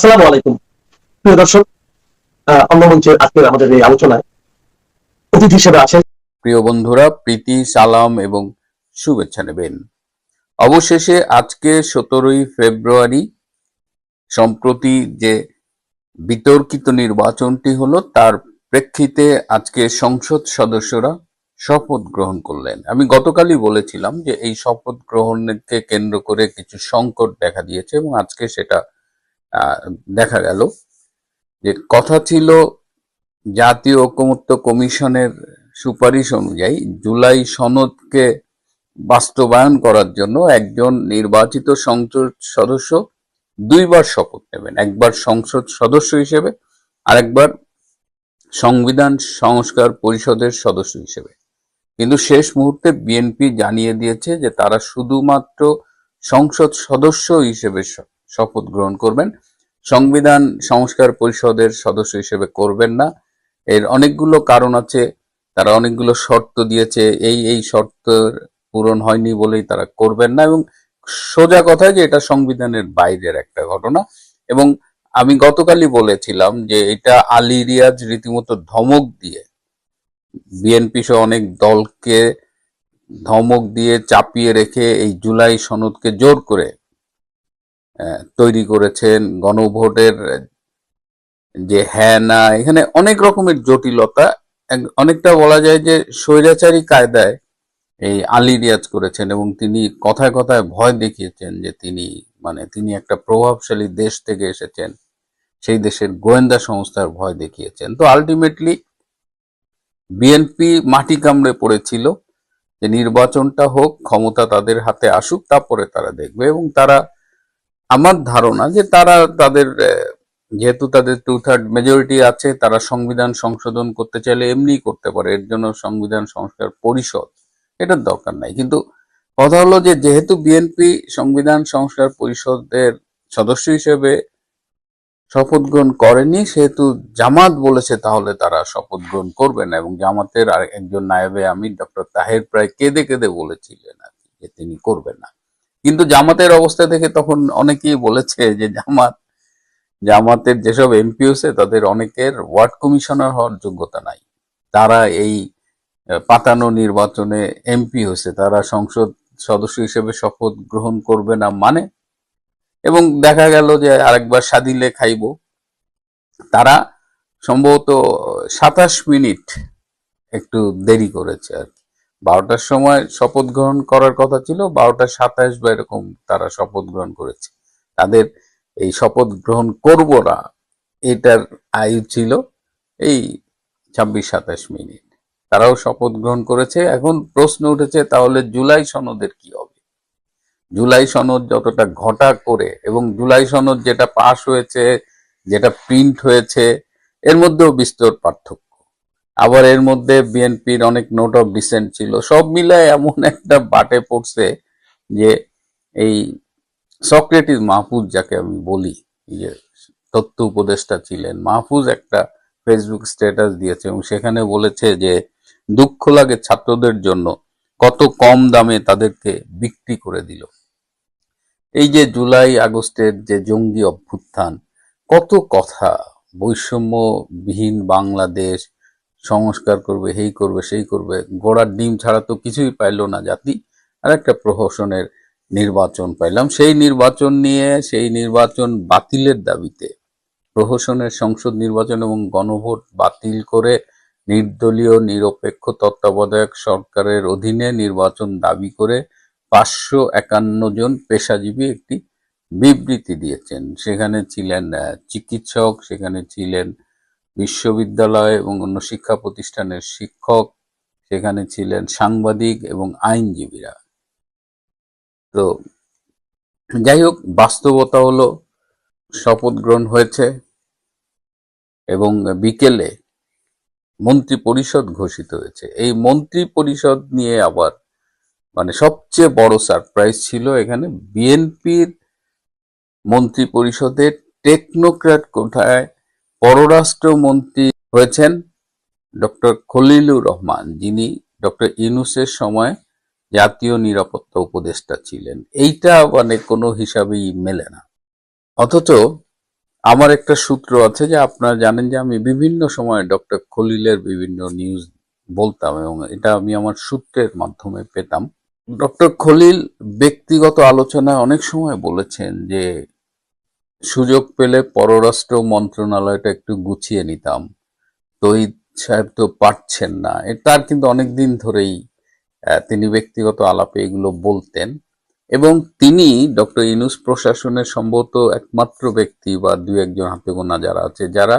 আসসালামু আলাইকুম প্রিয় দর্শক। অন্য মঞ্চের আজকের আমাদের এই আলোচনায় অতিথি হিসেবে আছেন প্রিয় বন্ধুরা, প্রীতি, সালাম এবং শুভেচ্ছা নেবেন। অবশেষে আজকে 17ই ফেব্রুয়ারি সম্প্রতি যে বিতর্কিত নির্বাচনটি হলো তার প্রেক্ষিতে আজকে সংসদ সদস্যরা শপথ গ্রহণ করলেন। আমি গতকালই বলেছিলাম যে এই শপথ গ্রহণকে কেন্দ্র করে কিছু সংকট দেখা দিয়েছে এবং আজকে সেটা দেখা গেল। যে কথা ছিল জাতীয় ঐকমত্য কমিশনের সুপারিশ অনুযায়ী জুলাই সনদকে বাস্তবায়ন করার জন্য একজন নির্বাচিত সংসদ সদস্য দুইবার শপথ নেবেন, একবার সংসদ সদস্য হিসেবে আরেকবার সংবিধান সংস্কার পরিষদের সদস্য হিসেবে। কিন্তু শেষ মুহূর্তে বিএনপি জানিয়ে দিয়েছে যে তারা শুধুমাত্র সংসদ সদস্য হিসেবে শপথ গ্রহণ করবেন, সংবিধান সংস্কার পরিষদের সদস্য হিসেবে করবেন না। এর অনেকগুলো কারণ আছে, তারা অনেকগুলো শর্ত দিয়েছে, এই শর্তের পূরণ হয়নি বলেই তারা করবেন না। এবং সোজা কথায় যে এটা সংবিধানের বাইরের একটা ঘটনা। এবং আমি গতকালই বলেছিলাম যে এটা আলী রিয়াজ রীতিমতো ধমক দিয়ে বিএনপি সহ অনেক দলকে ধমক দিয়ে চাপিয়ে রেখে এই জুলাই সনদকে জোর করে তৈরি করেছেন। গণভোটের যে হ্যাঁ না, এখানে অনেক রকমের জটিলতা, অনেকটা বলা যায় যে স্বৈরাচারী কায়দায় এই আলী রিয়াজ করেছেন এবং তিনি কথায় কথায় ভয় দেখিয়েছেন যে তিনি একটা প্রভাবশালী দেশ থেকে এসেছেন, সেই দেশের গোয়েন্দা সংস্থার ভয় দেখিয়েছেন। তো আলটিমেটলি বিএনপি মাটি কামড়ে পড়েছিল যে নির্বাচনটা হোক, ক্ষমতা তাদের হাতে আসুক, তারপরে তারা দেখবে। এবং তারা, আমার ধারণা যে তারা যেহেতু তাদের 2/3 মেজরিটি আছে, তারা সংবিধান সংশোধন করতে চাইলে এমনি করতে পারে, এর জন্য সংবিধান সংস্কার পরিষদ এটার দরকার নাই। কিন্তু কথা হলো যে যেহেতু বিএনপি সংবিধান সংস্কার পরিষদের সদস্য হিসেবে শপথ গ্রহণ করেনি, সেহেতু জামাত বলেছে তাহলে তারা শপথ গ্রহণ করবে না। এবং জামাতের আর একজন নায়েবে আমির ডক্টর তাহের প্রায় কেঁদে কেঁদে বলেছিলেন আর কি যে তিনি করবেন না। কিন্তু জামাতের অবস্থা দেখে তখন অনেকেই বলেছে যে জামাতের যেসব এমপি হয়েছে তাদের অনেকের ওয়ার্ড কমিশনার হওয়ার যোগ্যতা নাই, তারা এই পাতানো নির্বাচনে এমপি হয়েছে, তারা সংসদ সদস্য হিসেবে শপথ গ্রহণ করবে না মানে। এবং দেখা গেল যে আরেকবার সাদিলে খাইব, তারা সম্ভবত 27 মিনিট একটু দেরি করেছে আর কি। 12টার সময় শপথ গ্রহণ করার কথা ছিল, 12টা 27 বা এরকম তারা শপথ গ্রহণ করেছে। তাদের এই শপথ গ্রহণ করব না এটার আয়ু ছিল এই 26-27 মিনিট, তারাও শপথ গ্রহণ করেছে। এখন প্রশ্ন উঠেছে তাহলে জুলাই সনদের কি হবে। জুলাই সনদ যতটা ঘটা করে, এবং জুলাই সনদ যেটা পাশ হয়েছে, যেটা প্রিন্ট হয়েছে, এর মধ্যেও বিস্তর পার্থক্য। আবার এর মধ্যে বিএনপির অনেক নোট অফ ডিসেন্ট ছিল, সব মিলায় এমন একটা বাটে পড়ছে যে এই সক্রেটিস মাহফুজ, যাকে আমি বলি, যে তথ্য উপদেষ্টা ছিলেন, মাহফুজ একটা ফেসবুক স্ট্যাটাস দিয়েছে এবং সেখানে বলেছে যে দুঃখ লাগে ছাত্রদের জন্য, কত কম দামে তাদেরকে বিক্রি করে দিল। এই যে জুলাই আগস্টের যে জঙ্গি অভ্যুত্থান, কত কথা, বৈষম্যবিহীন বাংলাদেশ, সংস্কার করবে, এই করবে সেই করবে, গোড়ার ডিম ছাড়া তো কিছুই পাইলো না জাতি। আর একটা প্রহসনের নির্বাচন পাইলাম, সেই নির্বাচন নিয়ে, সেই নির্বাচন বাতিলের দাবিতে প্রহসনের সংসদ নির্বাচন এবং গণভোট বাতিল করে নির্দলীয় নিরপেক্ষ তত্ত্বাবধায়ক সরকারের অধীনে নির্বাচন দাবি করে 551 জন পেশাজীবী একটি বিবৃতি দিয়েছেন। সেখানে ছিলেন চিকিৎসক, সেখানে ছিলেন বিশ্ববিদ্যালয় এবং অন্য শিক্ষা প্রতিষ্ঠানের শিক্ষক, সেখানে ছিলেন সাংবাদিক এবং আইনজীবীরা। তো যাই হোক, বাস্তবতা হলো শপথ গ্রহণ হয়েছে এবং বিকেলে মন্ত্রী পরিষদ ঘোষিত হয়েছে। এই মন্ত্রী পরিষদ নিয়ে আবার সবচেয়ে বড় সারপ্রাইজ ছিল এখানে বিএনপির মন্ত্রী পরিষদের টেকনোক্র্যাট কোঠায় পররাষ্ট্রমন্ত্রী হয়েছেন ডক্টর খলিলুর রহমান, যিনি ডক্টর ইউনূসের সময় জাতীয় নিরাপত্তা উপদেষ্টা ছিলেন। এইটা কোনো হিসাবেই মেলে না। অথচ আমার একটা সূত্র আছে যে আপনারা জানেন যে আমি বিভিন্ন সময় ডক্টর খলিলের বিভিন্ন নিউজ বলতাম এবং এটা আমি আমার সূত্রের মাধ্যমে পেতাম। ডক্টর খলিল ব্যক্তিগত আলোচনায় অনেক সময় বলেছেন যে সুযোগ পেলে পররাষ্ট্র মন্ত্রণালয়টা একটু গুছিয়ে নিতাম, তহিদ সাহেব তো পারছেন না। তার কিন্তু অনেকদিন ধরেই তিনি ব্যক্তিগত আলাপে এগুলো বলতেন এবং তিনি ডক্টর ইউনূস প্রশাসনের সম্ভবত একমাত্র ব্যক্তি বা দু একজন হাতে গোনা যারা আছে যারা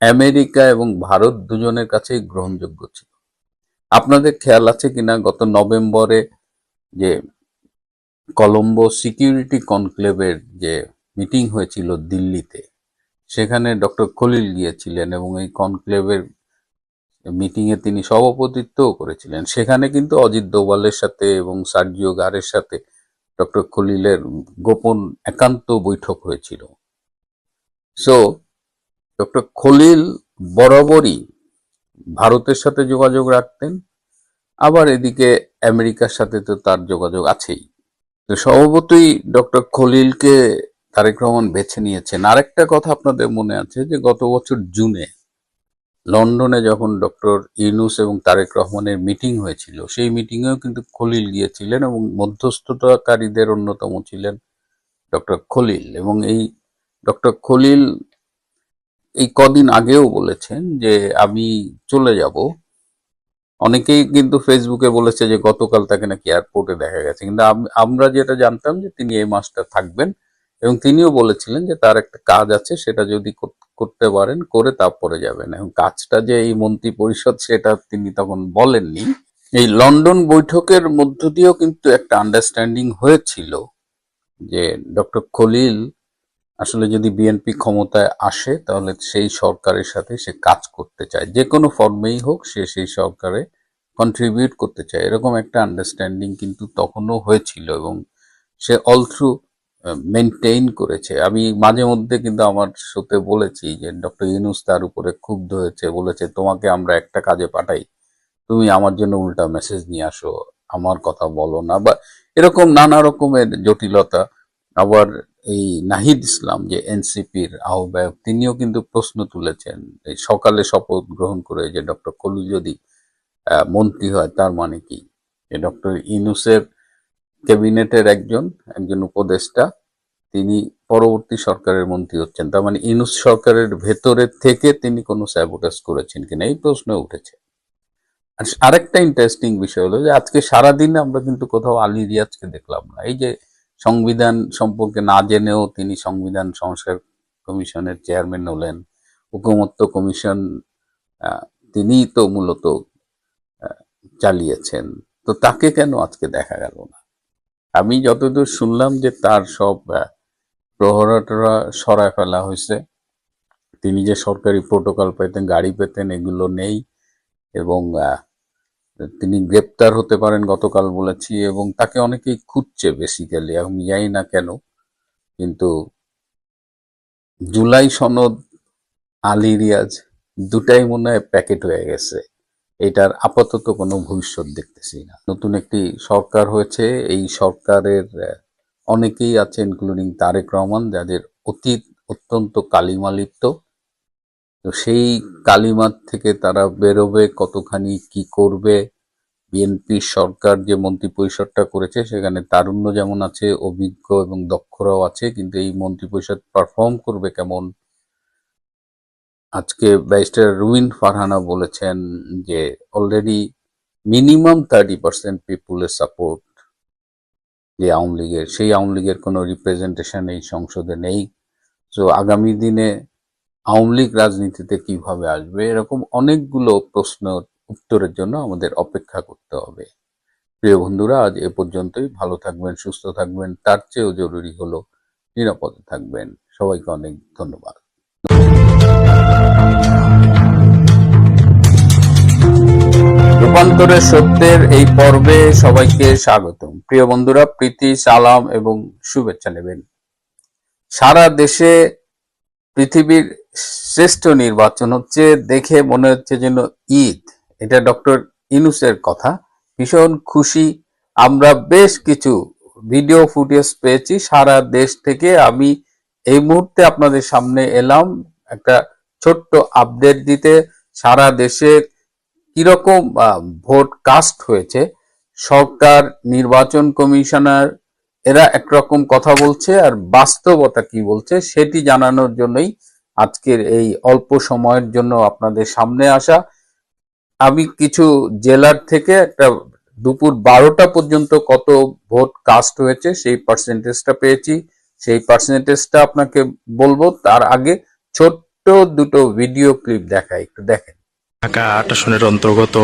আমেরিকা এবং ভারত দুজনের কাছেই গ্রহণযোগ্য ছিল। আপনাদের খেয়াল আছে কিনা গত নভেম্বরে যে কলম্বো সিকিউরিটি কনক্লেভের যে মিটিং হয়েছিল দিল্লিতে, সেখানে ডক্টর খলিল গিয়েছিলেন এবং এই কনক্লেভের মিটিং এ তিনি সভাপতিত্বও করেছিলেন। সেখানে কিন্তু অজিত দোভালের সাথে এবং সার্জিও গারের সাথে ডক্টর খলিলের গোপন একান্ত বৈঠক হয়েছিল। সো ডক্টর খলিল বরাবরই ভারতের সাথে যোগাযোগ রাখতেন, আবার এদিকে আমেরিকার সাথে তো তার যোগাযোগ আছেই। তো স্বভাবতই ডক্টর খলিলকে তারেক রহমান বেছে নিয়েছেন। আরেকটা কথা আপনাদের মনে আছে যে গত বছর জুনে লন্ডনে যখন ডক্টর ইউনূস এবং তারেক রহমানের মিটিং হয়েছিল, সেই মিটিংয়েও কিন্তু খলিল গিয়েছিলেন এবং মধ্যস্থতাকারীদের অন্যতম ছিলেন ডক্টর খলিল। এবং এই ডক্টর খলিল এই কদিন আগেও বলেছেন যে আমি চলে যাব। অনেকেই কিন্তু ফেসবুকে বলেছে যে গতকাল তাকে নাকি এয়ারপোর্টে দেখা গেছে, কিন্তু আমরা যেটা জানতাম যে তিনি এই মাসটা থাকবেন এবং তিনিও বলেছিলেন যে তার একটা কাজ আছে, সেটা যদি করতে পারেন করে তারপরে যাবেন। এবং কাজটা যে এই মন্ত্রী পরিষদ সেটা তিনি তখন বলেননি। এই লন্ডন বৈঠকের মধ্য দিয়েও কিন্তু একটা আন্ডারস্ট্যান্ডিং হয়েছিল যে ডক্টর খলিল আসলে যদি বিএনপি ক্ষমতায় আসে তাহলে সেই সরকারের সাথে সে কাজ করতে চায়, যে কোনো ফর্মেই হোক সে সেই সরকারে কন্ট্রিবিউট করতে চায়, এরকম একটা আন্ডারস্ট্যান্ডিং কিন্তু তখনও হয়েছিল এবং সে অল থ্রু মেনটেইন করেছে। আমি মাঝে মধ্যে কিন্তু আমার শোতে বলেছি যে ডক্টর ইউনূস তার উপরে ক্ষুব্ধ হয়েছে, বলেছে তোমাকে আমরা একটা কাজে পাঠাই, তুমি আমার জন্য উল্টা মেসেজ নিয়ে আসো, আমার কথা বলো না, বা এরকম নানা রকমের জটিলতা। আবার এই নাহিদ ইসলাম যে এনসিপির আহ্বায়ক, তিনিও কিন্তু প্রশ্ন তুলেছেন এই সকালে শপথ গ্রহণ করে যে ডক্টর খলিল যদি মন্ত্রী হয় তার মানে কি, যে ডক্টর ইউনূসের ক্যাবিনেটের একজন একজন উপদেষ্টা তিনি পরবর্তী সরকারের মন্ত্রী হচ্ছেন, তার মানে ইউনূস সরকারের ভেতরে থেকে তিনি কোনো স্যাবোটাজ করেছেন কিনা, এই প্রশ্ন উঠেছে। আর আরেকটা ইন্টারেস্টিং বিষয় হলো যে আজকে সারাদিন আমরা কিন্তু কোথাও আলী রিয়াজকে দেখলাম না। এই যে সংবিধান সম্পর্কে না জেনেও তিনি সংবিধান সংস্কার কমিশনের চেয়ারম্যান হলেন, ঐকমত্য কমিশন তিনিই তো মূলত চালিয়েছেন, তো তাকে কেন আজকে দেখা গেল না? আমি যতদূর শুনলাম যে তার সব প্রহরাটরা সরায় ফেলা হয়েছে, তিনি যে সরকারি প্রোটোকল পেতেন, গাড়ি পেতেন, এগুলো নেই এবং তিনি গ্রেপ্তার হতে পারেন গতকাল বলেছি, এবং তাকে অনেকেই খুঁজছে বেসিক্যালি, আমি জানি না কেন। কিন্তু জুলাই সনদ, আলী রিয়াজ দুটাই মনে হয় প্যাকেট হয়ে গেছে, এটার আপাতত কোনো ভবিষ্যৎ দেখতেছি না। নতুন একটি সরকার হয়েছে, এই সরকারের অনেকেই আছে ইনক্লুডিং তারেক রহমান যাদের অতীত অত্যন্ত কালিমালিপ্ত। তো সেই কালিমার থেকে তারা বেরোবে কতখানি, কি করবে? বিএনপি সরকার যে মন্ত্রী পরিষদটা করেছে সেখানে তারুণ্য যেমন আছে, অভিজ্ঞ এবং দক্ষরাও আছে, কিন্তু এই মন্ত্রী পরিষদ পারফর্ম করবে কেমন? আজকে ব্যারিস্টার রুবিন ফারহানা বলেছেন যে অলরেডি মিনিমাম 30% পিপুলের সাপোর্ট যে আওয়ামী লীগের, সেই আওয়ামী লীগের কোনো রিপ্রেজেন্টেশন এই সংসদে নেই। তো আগামী দিনে আওয়ামী লীগ রাজনীতিতে কিভাবে আসবে, এরকম অনেকগুলো প্রশ্ন উত্তরের জন্য আমাদের অপেক্ষা করতে হবে। প্রিয় বন্ধুরা, আজ এ পর্যন্তই। ভালো থাকবেন, সুস্থ থাকবেন, তার চেয়েও জরুরি হলো নিরাপদে থাকবেন। সবাইকে অনেক ধন্যবাদ। রূপান্তরের সত্যের এই পর্বে সবাইকে স্বাগতম। প্রিয় বন্ধুরা, প্রীতি, সালাম এবং শুভেচ্ছা নেবেন। সারা দেশে পৃথিবীর শ্রেষ্ঠ নির্বাচন হচ্ছে, দেখে মনে হচ্ছে যেন ঈদ। এটা ডক্টর ইউনূসের কথা। ভীষণ খুশি আমরা, বেশ কিছু ভিডিও ফুটেজ পেয়েছি সারা দেশ থেকে। আমি এই মুহূর্তে আপনাদের সামনে এলাম একটা ছোট্ট আপডেট দিতে। সারা দেশে কিরকম ভোট কাস্ট হয়েছে, সরকার, নির্বাচন কমিশনার এরা একরকম কথা বলছে আর বাস্তবতা কি বলছে সেটি জানানোর জন্যই আজকের এই অল্প সময়ের জন্য আপনাদের সামনে আসা। আমি কিছু জেলার থেকে একটা দুপুর 12টা পর্যন্ত কত ভোট কাস্ট হয়েছে সেই পার্সেন্টেজটা পেয়েছি, সেই পার্সেন্টেজটা আপনাকে বলবো। তার আগে ছোট্ট দুটো ভিডিও ক্লিপ দেখাই, একটু দেখেন। ঢাকা ৮ আসনের অন্তর্গত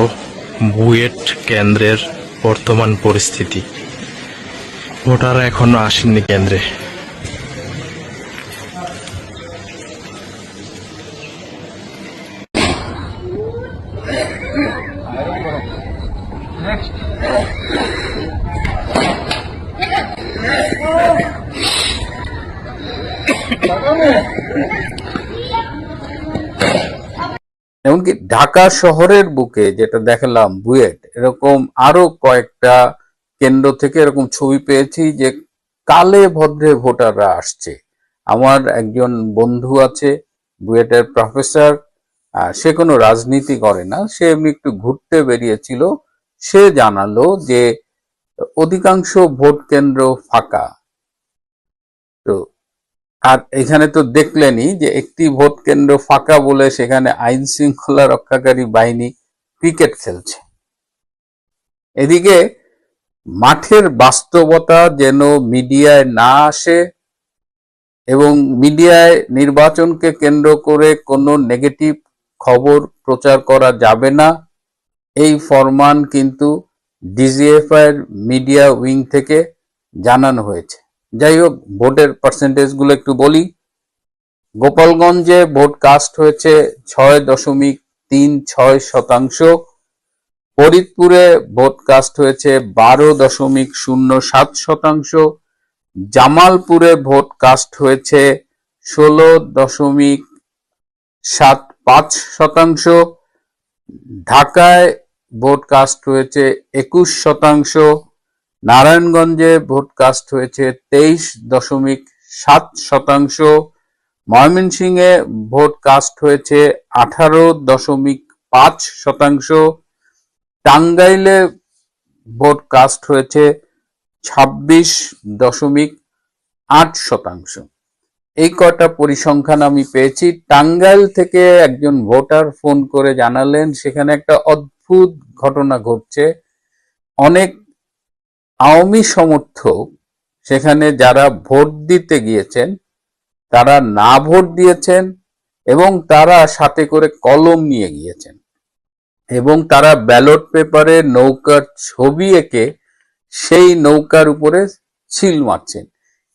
বুয়েট কেন্দ্রের বর্তমান পরিস্থিতি। ভোটাররা এখনো আসেননি কেন্দ্রে। এমনকি ঢাকা শহরের বুকে যেটা দেখালাম বুয়েট, এরকম আরো কয়েকটা কেন্দ্র থেকে এরকম ছবি পেয়েছি যে কালে ভদ্রে ভোটাররা আসছে। আমার একজন বন্ধু আছে বুয়েটের প্রফেসর, সে কোনো রাজনীতি করে না, সে এমনি একটু ঘুরতে বেরিয়েছিল। সে জানালো যে অধিকাংশ ভোট কেন্দ্র ফাঁকা। তো আর এখানে তো দেখলেনই যে একটি ভোট কেন্দ্র ফাঁকা বলে সেখানে আইন শৃঙ্খলা রক্ষাকারী বাহিনী ক্রিকেট খেলছে। এদিকে মাঠের বাস্তবতা যেন মিডিয়ায় না আসে এবং মিডিয়ায় নির্বাচনকে কেন্দ্র করে কোনো নেগেটিভ খবর প্রচার করা যাবে না, এই ফরমান কিন্তু ডিজিএফআই এর মিডিয়া উইং থেকে জানানো হয়েছে। যাই হোক, ভোটের পার্সেন্টেজগুলো একটু বলি। গোপালগঞ্জে ভোট কাস্ট হয়েছে 6.36%। ফরিদপুরে ভোট কাস্ট হয়েছে 12.07%। জামালপুরে ভোট কাস্ট হয়েছে 16.75%। ঢাকায় ভোট কাস্ট হয়েছে 21%। নারায়ণগঞ্জে ভোট কাস্ট হয়েছে 23.7%। ময়মনসিংহে ভোট কাস্ট হয়েছে 18.5%। টাঙ্গাইলে ভোট কাস্ট হয়েছে 26.8%। এই কটা পরিসংখ্যান আমি পেয়েছি। টাঙ্গাইল থেকে একজন ভোটার ফোন করে জানালেন সেখানে একটা অদ্ভুত ঘটনা ঘটছে। অনেক আওয়ামী সমর্থক সেখানে যারা ভোট দিতে গিয়েছেন তারা না ভোট দিয়েছেন এবং তারা সাথে করে কলম নিয়ে গিয়েছেন এবং তারা ব্যালট পেপারে নৌকার ছবি এঁকে সেই নৌকার উপরে সিল মারছেন।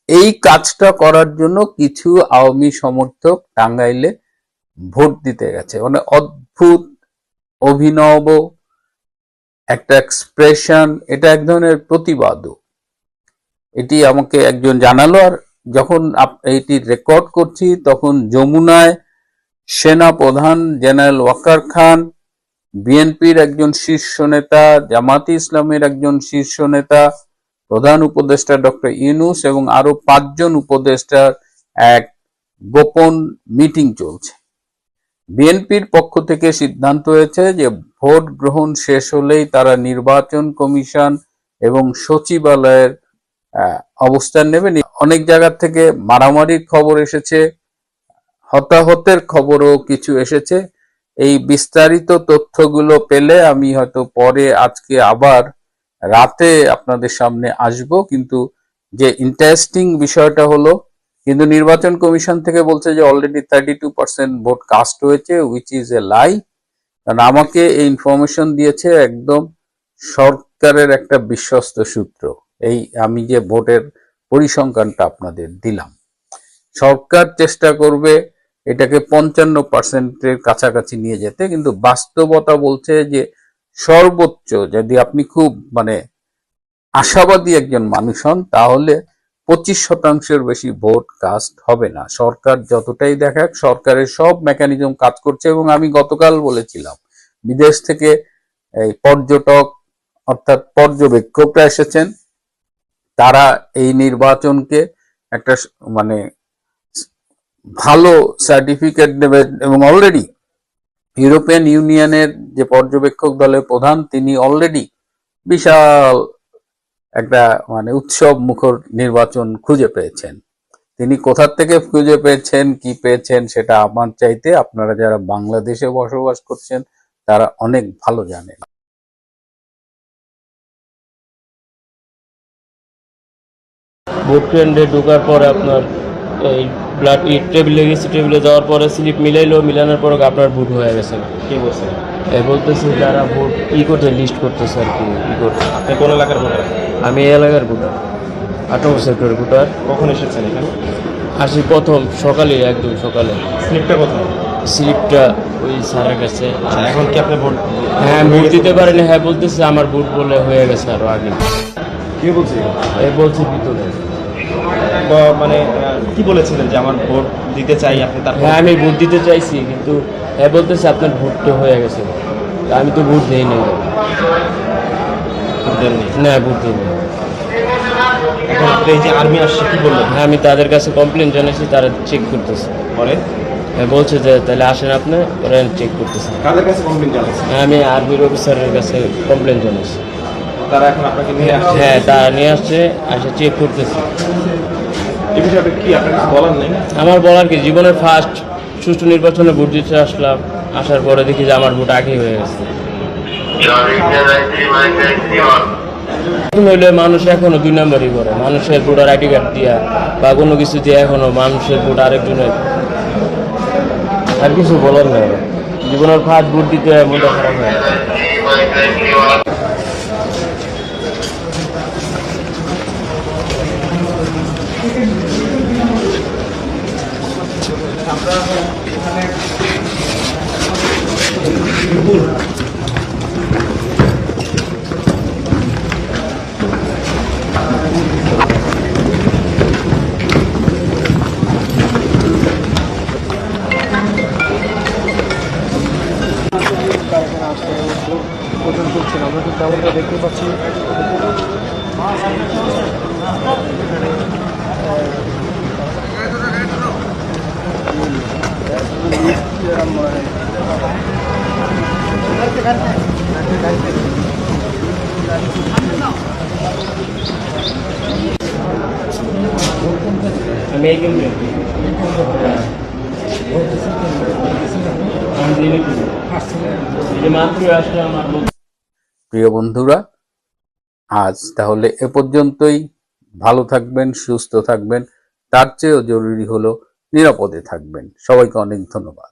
এই কাজটা করার জন্য কিছু আওয়ামী সমর্থক টাঙ্গাইলে ভোট দিতে গেছে। মানে অদ্ভুত, অভিনব একটা এক্সপ্রেশন, এটা এক ধরনের প্রতিবাদও। এটি আমাকে একজন জানালো। আর যখন এইটি রেকর্ড করছি তখন যমুনায় সেনা প্রধান জেনারেল ওয়াকার খান, বিএনপির একজন শীর্ষ নেতা, জামাতে ইসলামের একজন শীর্ষ নেতা, প্রধান উপদেষ্টা ডক্টর ইউনূস এবং আরো 5 জন উপদেষ্টার এক গোপন মিটিং চলছে। বিএনপির পক্ষ থেকে সিদ্ধান্ত হয়েছে যে ভোট গ্রহণ শেষ হলেই তারা নির্বাচন কমিশন এবং সচিবালয়ের অবস্থান নেবেন। অনেক জায়গা থেকে মারামারির খবর এসেছে, হতাহতের খবরও কিছু এসেছে। এই বিস্তারিত তথ্যগুলো পেলে আমি হয়তো পরে আজকে আবার রাতে আপনাদের সামনে আসব। কিন্তু যে ইন্টারেস্টিং বিষয়টা হলো, কিন্তু নির্বাচন কমিশন থেকে বলছে যে অলরেডি 32% ভোট কাস্ট হয়েছে, উইচ ইজ এ লাই। কারণ আমাকে এই ইনফরমেশন দিয়েছে একদম সরকারের একটা বিশ্বস্ত সূত্র। এই আমি যে ভোটের পরিসংখ্যানটা আপনাদের দিলাম, সরকার চেষ্টা করবে এটাকে 55%-এর কাছাকাছি নিয়ে যেতে, কিন্তু বাস্তবতা বলছে যে সর্বোচ্চ যদি আপনি খুব আশাবাদী একজন মানুষ হন তাহলে 25%-এর বেশি ভোট কাস্ট হবে না। সরকার যতটাই দেখাক, সরকারের সব মেকানিজম কাজ করছে। এবং আমি গতকাল বলেছিলাম বিদেশ থেকে এই পর্যটক অর্থাৎ পর্যবেক্ষকরা এসেছেন, তারা এই নির্বাচনকে একটা ভালো সার্টিফিকেট নেবেন। এবং অলরেডি ইউরোপিয়ান ইউনিয়নের যে পর্যবেক্ষক দলের প্রধান, তিনি অলরেডি বিশাল একটা মানে উৎসব মুখর নির্বাচন খুঁজে পেয়েছেন। তিনি কোথা থেকে খুঁজে পেয়েছেন, কি পেয়েছেন, সেটা আমার চাইতে আপনারা যারা বাংলাদেশে বসবাস করছেন তারা অনেক ভালো জানেন। ভোট কেন্দ্রে ঢোকার পরে আপনার এই ব্লাড টেবিলে গেছে, টেবিলে যাওয়ার পরে স্লিপ মিলাইলো, মিলানোর পরে আপনার ভোট হয়ে গেছে। কে বলছে? এই বলতেছে যারা ভোট করতে লিস্ট করতেছে আর কি করতে। আপনি কোন এলাকার ভোটার? আমি এই এলাকার ভোটার, 18 সেক্টরের ভোটার। কখন এসেছেন এখানে? আসি প্রথম সকালে, একদম সকালে। স্লিপটা কোথায়? স্লিপটা ওই স্যারের কাছে। এখন কি আপনি ভোট? হ্যাঁ, ভোট দিতে পারেনি। হ্যাঁ বলতেছে আমার ভোট বলে হয়ে গেছে আরো আগে। কে বলছে? এই বলছে ভিতরে। মানে কি বলেছিলেন যে আমার ভোট দিতে চাই, আপনি তারপর? হ্যাঁ, আমি ভোট দিতে চাইছি, কিন্তু হ্যাঁ বলতেছে আপনার ভোট তো হয়ে গেছে। তা আমি তো ভোট দিই নাই। ভোট দেননি? না, ভোট দিই নাই। এখন এই যে আর্মি আসছে, কি বললেন? হ্যাঁ, আমি তাদের কাছে কমপ্লেন জানাইছি, তারা চেক করতেছে। পরে হ্যাঁ বলছে যে তাহলে আসেন আপনি, ওরা চেক করতেছে। কাদের কাছে কমপ্লেন জানাচ্ছেন? হ্যাঁ, আমি আর্মির অফিসারের কাছে কমপ্লেন জানাইছি। তারা এখন আপনাকে নিয়ে আসছে? হ্যাঁ, তারা নিয়ে আসছে, আসে চেক করতেছে। এই বিষয়ে আপনি কি, আপনার কিছু বলার নেই? আমার বলার কি, জীবনের ফার্স্ট সুষ্ঠু নির্বাচনে ভোট দিতে আসলাম, আসার পরে দেখি যে আমার ভোট আগেই হয়ে গেছে। নইলে মানুষ এখনো 2 নম্বরই করে, মানুষের ভোটার আইডি কার্ড দিয়া বা কোনো কিছু দিয়ে এখনো মানুষের ভোট আরেকজনের। আর কিছু বলার নেই, জীবনের ফার্স্ট ভোট দিতে মনটা খারাপ হয়। আমি এই কেন্দ্রে মাত্র আসলে আমার প্রিয় বন্ধুরা, আজ তাহলে এ পর্যন্তই। ভালো থাকবেন, সুস্থ থাকবেন, তার চেয়েও জরুরি হলো নিরাপদে থাকবেন। সবাইকে অনেক ধন্যবাদ।